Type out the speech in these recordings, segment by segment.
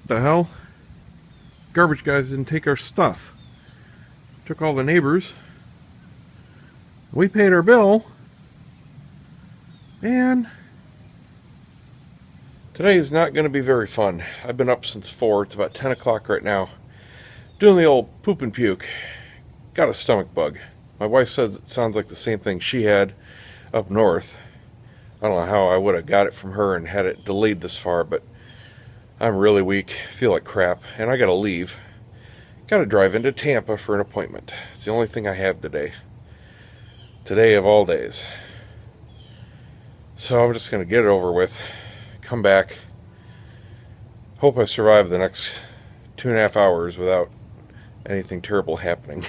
What the hell? Garbage guys didn't take our stuff. Took all the neighbors. We paid our bill. And today is not going to be very fun. I've been up since 4. It's about 10 o'clock right now. Doing the old poop and puke. Got a stomach bug. My wife says it sounds like the same thing she had up north. I don't know how I would have got it from her and had it delayed this far, but I'm really weak, feel like crap, and I gotta leave. Gotta drive into Tampa for an appointment. It's the only thing I have today. Today of all days. So I'm just gonna get it over with, come back, hope I survive the next 2.5 hours without anything terrible happening.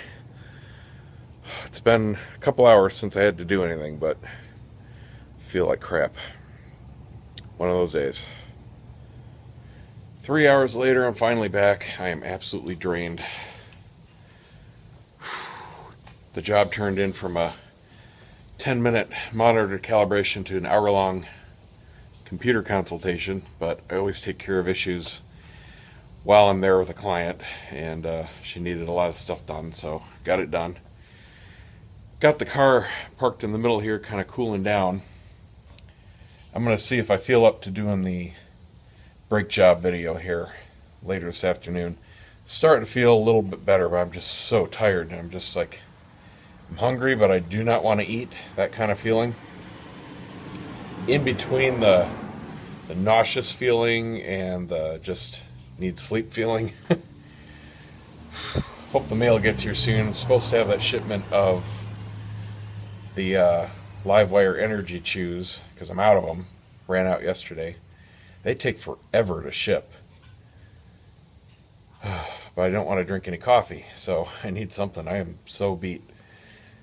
It's been a couple hours since I had to do anything, but I feel like crap. One of those days. 3 hours later, I'm finally back. I am absolutely drained. The job turned in from a 10-minute monitor calibration to an hour-long computer consultation, but I always take care of issues while I'm there with a client, and she needed a lot of stuff done, so got it done. Got the car parked in the middle here, kind of cooling down. I'm going to see if I feel up to doing the brake job video here later this afternoon. Starting to feel a little bit better, but I'm just so tired. I'm just like, I'm hungry, but I do not want to eat. That kind of feeling. In between the nauseous feeling and the just need sleep feeling. Hope the mail gets here soon. I'm supposed to have that shipment of the Livewire Energy Chews, because I'm out of them. Ran out yesterday. They take forever to ship. But I don't want to drink any coffee, so I need something. I am so beat.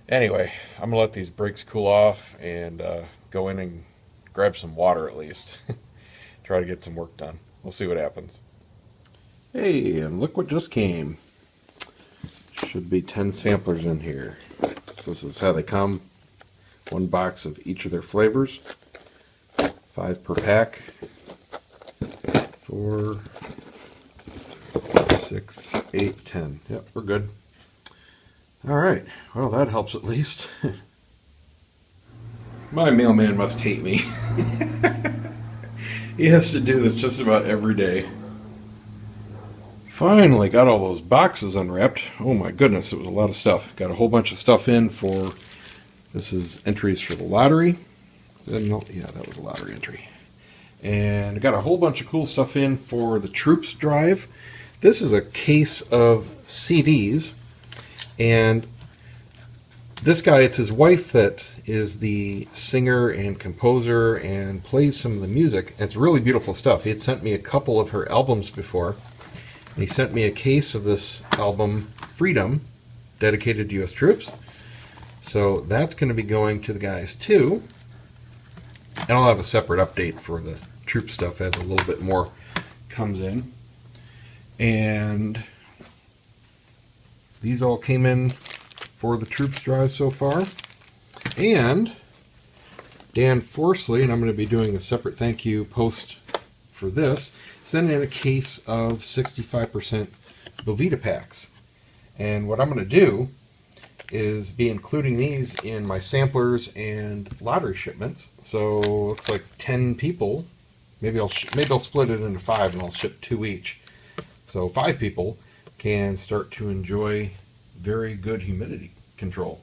Anyway, I'm going to let these brakes cool off and go in and grab some water at least. Try to get some work done. We'll see what happens. Hey, and look what just came. Should be 10 samplers in here. So this is how they come. 1 box of each of their flavors. 5 per pack. 4, 6, 8, 10. Yep, we're good. Alright, well that helps at least. My mailman must hate me. He has to do this just about every day. Finally got all those boxes unwrapped. Oh my goodness, it was a lot of stuff. Got a whole bunch of stuff in for, this is entries for the lottery. Yeah, that was a lottery entry. And I got a whole bunch of cool stuff in for the Troops drive. This is a case of CDs, and this guy, it's his wife that is the singer and composer and plays some of the music. It's really beautiful stuff. He had sent me a couple of her albums before, and he sent me a case of this album, Freedom, dedicated to U.S. troops. So that's going to be going to the guys too. And I'll have a separate update for the troop stuff as a little bit more comes in. And these all came in for the troops drive so far. And Dan Forsley, and I'm going to be doing a separate thank you post for this, sent in a case of 65% Bovita packs. And what I'm going to do is be including these in my samplers and lottery shipments. So looks like 10 people. Maybe I'll split it into 5 and I'll ship 2 each. So 5 people can start to enjoy very good humidity control.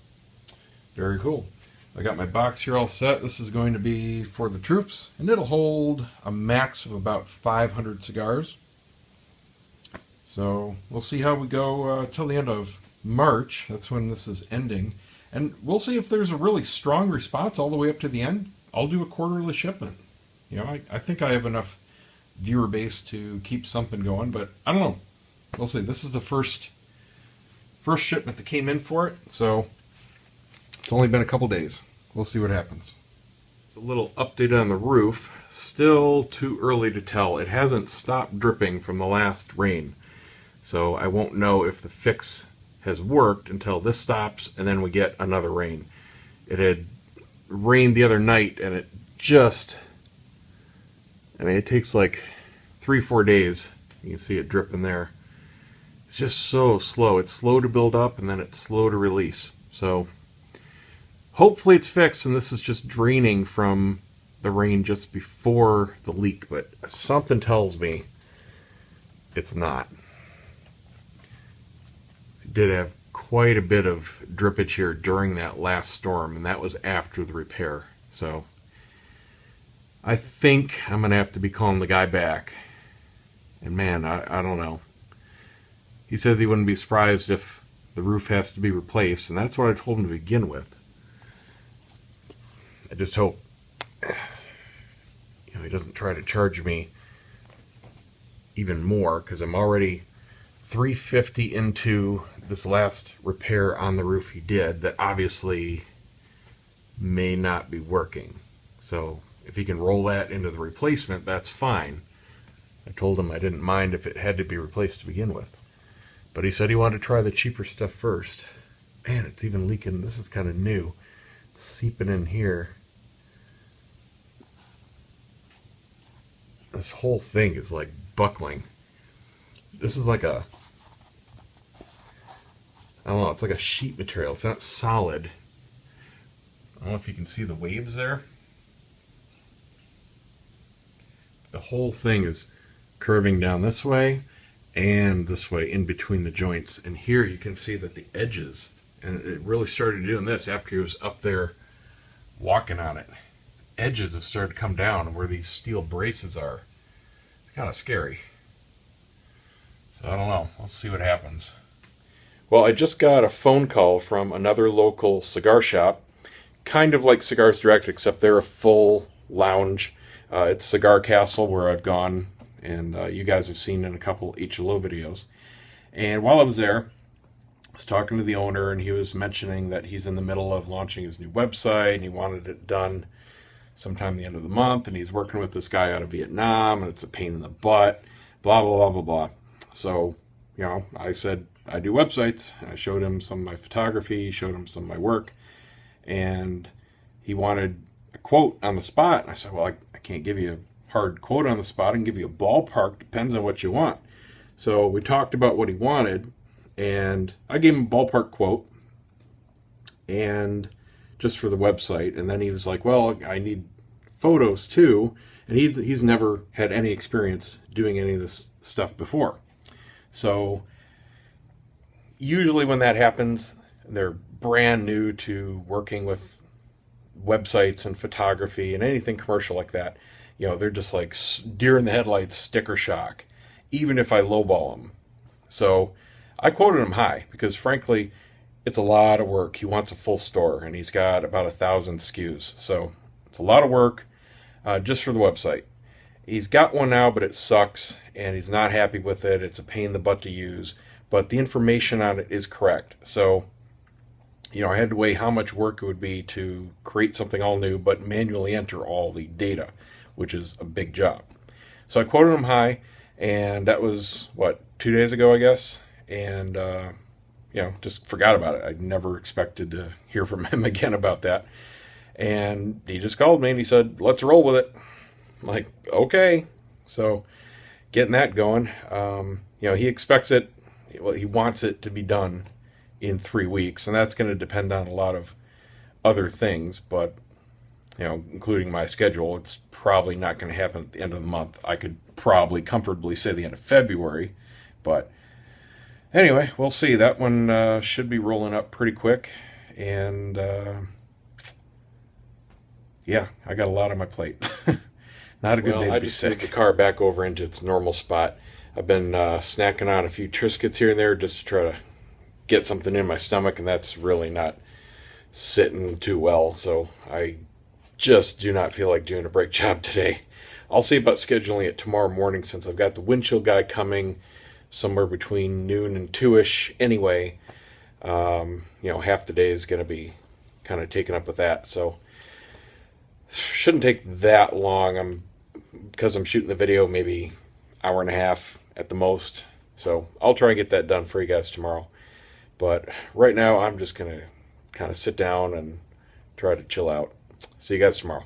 Very cool. I got my box here all set. This is going to be for the troops, and it'll hold a max of about 500 cigars. So we'll see how we go till the end of March. That's when this is ending. And we'll see if there's a really strong response all the way up to the end. I'll do a quarterly shipment. You know, I think I have enough viewer base to keep something going, but I don't know. We'll see. This is the first shipment that came in for it, so it's only been a couple days. We'll see what happens. A little update on the roof. Still too early to tell. It hasn't stopped dripping from the last rain, so I won't know if the fix has worked until this stops and then we get another rain. It had rained the other night and it just, I mean, it takes like 3-4 days You can see it dripping there. It's just so slow. It's slow to build up and then it's slow to release. So hopefully it's fixed and this is just draining from the rain just before the leak, but something tells me it's not. It did have quite a bit of drippage here during that last storm, and that was after the repair. So I think I'm going to have to be calling the guy back. And man, I don't know. He says he wouldn't be surprised if the roof has to be replaced, and that's what I told him to begin with. I just hope he doesn't try to charge me even more, because I'm already $350 into this last repair on the roof he did that obviously may not be working. So if he can roll that into the replacement, that's fine. I told him I didn't mind if it had to be replaced to begin with. But he said he wanted to try the cheaper stuff first. Man, it's even leaking. This is kind of new. It's seeping in here. This whole thing is like buckling. This is like a, I don't know, it's like a sheet material. It's not solid. I don't know if you can see the waves there. The whole thing is curving down this way and this way in between the joints. And here you can see that the edges, and it really started doing this after he was up there walking on it. Edges have started to come down where these steel braces are. It's kind of scary. So I don't know. Let's see what happens. Well, I just got a phone call from another local cigar shop, kind of like Cigars Direct, except they're a full lounge. It's Cigar Castle, where I've gone, and you guys have seen in a couple HLO videos. And while I was there, I was talking to the owner, and he was mentioning that he's in the middle of launching his new website, and he wanted it done sometime the end of the month, and he's working with this guy out of Vietnam, and it's a pain in the butt, blah, blah, blah, blah, blah. So, I said, I do websites. I showed him some of my photography, showed him some of my work, and he wanted a quote on the spot. And I said, well, I can't give you a hard quote on the spot. I can give you a ballpark. Depends on what you want. So we talked about what he wanted, and I gave him a ballpark quote, and just for the website. And then he was like, well, I need photos too. And he's never had any experience doing any of this stuff before. So usually when that happens, they're brand new to working with websites and photography and anything commercial like that. They're just like deer in the headlights, sticker shock, even if I lowball them. So I quoted him high because, frankly, it's a lot of work. He wants a full store, and he's got about 1,000 SKUs. So it's a lot of work just for the website. He's got one now, but it sucks, and he's not happy with it. It's a pain in the butt to use, but the information on it is correct. So I had to weigh how much work it would be to create something all new, but manually enter all the data, which is a big job. So I quoted him high, and that was, 2 days ago, I guess, and, just forgot about it. I never expected to hear from him again about that, and he just called me, and he said, let's roll with it. I'm like, okay. So getting that going, he expects it, he wants it to be done in 3 weeks, and that's going to depend on a lot of other things, but including my schedule. It's probably not going to happen at the end of the month. I could probably comfortably say the end of February, but anyway, we'll see. That one should be rolling up pretty quick, and I got a lot on my plate. Not a good day to be sick. I just moved the car back over into its normal spot. I've been snacking on a few Triscuits here and there just to try to get something in my stomach, and that's really not sitting too well, so I just do not feel like doing a brake job today. I'll see about scheduling it tomorrow morning, since I've got the windshield guy coming somewhere between noon and 2-ish anyway. Half the day is going to be kind of taken up with that, so shouldn't take that long. Because I'm shooting the video, maybe hour and a half at the most, so I'll try and get that done for you guys tomorrow. But right now, I'm just going to kind of sit down and try to chill out. See you guys tomorrow.